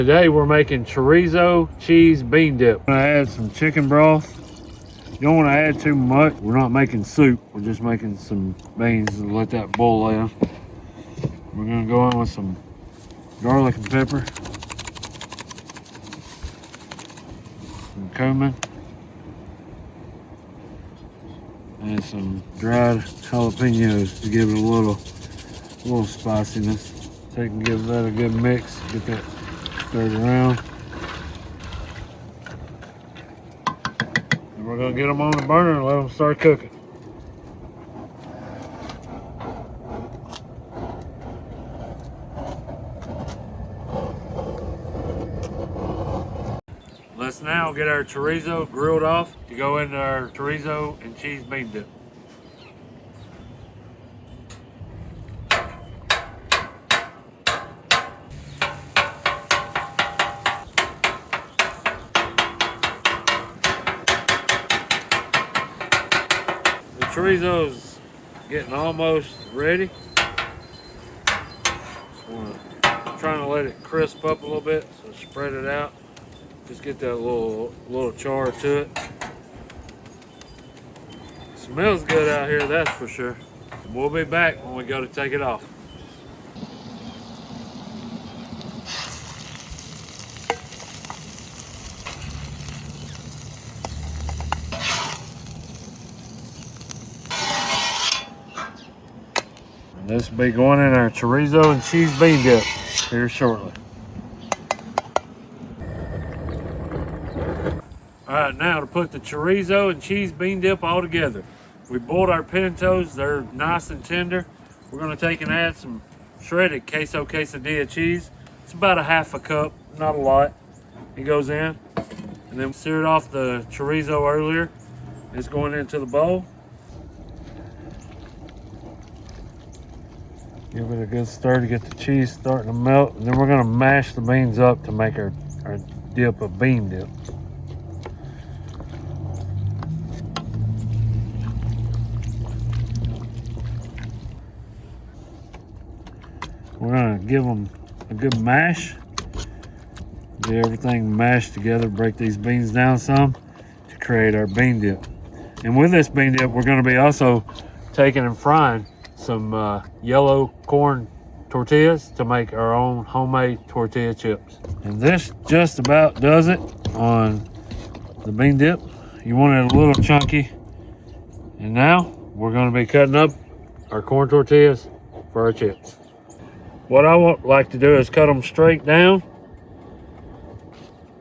Today we're making chorizo cheese bean dip. I'm gonna add some chicken broth. You don't want to add too much. We're not making soup. We're just making some beans and let that boil in. We're gonna go in with some garlic and pepper, some cumin, and some dried jalapenos to give it a little spiciness. Take and give that a good mix. Get that stirred around. And we're gonna get them on the burner and let them start cooking. Let's now get our chorizo grilled off to go into our chorizo and cheese bean dip. The chorizo's getting almost ready. Trying to let it crisp up a little bit, so spread it out. Just get that little char to it. Smells good out here, that's for sure. And we'll be back when we go to take it off. And this will be going in our chorizo and cheese bean dip here shortly. Alright, now to put the chorizo and cheese bean dip all together. We boiled our pintos, they're nice and tender. We're going to take and add some shredded queso quesadilla cheese. It's about a half a cup, not a lot. It goes in. And then seared off the chorizo earlier. It's going into the bowl. Give it a good stir to get the cheese starting to melt. And then we're going to mash the beans up to make our dip a bean dip. We're gonna give them a good mash. Get everything mashed together, break these beans down some to create our bean dip. And with this bean dip, we're gonna be also taking and frying some yellow corn tortillas to make our own homemade tortilla chips. And this just about does it on the bean dip. You want it a little chunky. And now we're gonna be cutting up our corn tortillas for our chips. What I like to do is cut them straight down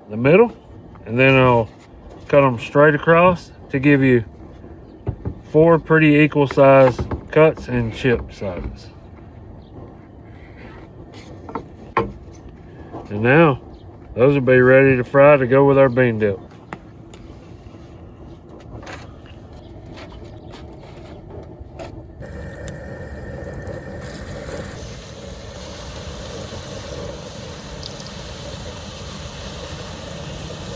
the middle, and then I'll cut them straight across to give you 4 pretty equal size cuts and chip sizes. And now those will be ready to fry to go with our bean dip.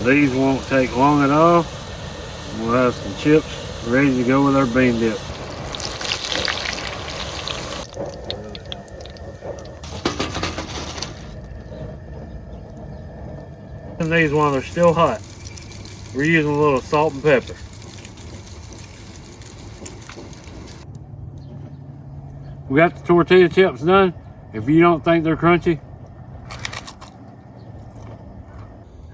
These won't take long at all. We'll have some chips ready to go with our bean dip. And these while they're still hot, we're using a little salt and pepper. We got the tortilla chips done. If you don't think they're crunchy,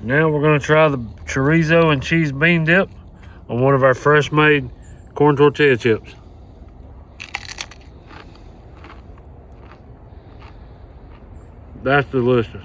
now we're going to try the chorizo and cheese bean dip on one of our fresh made corn tortilla chips. That's delicious.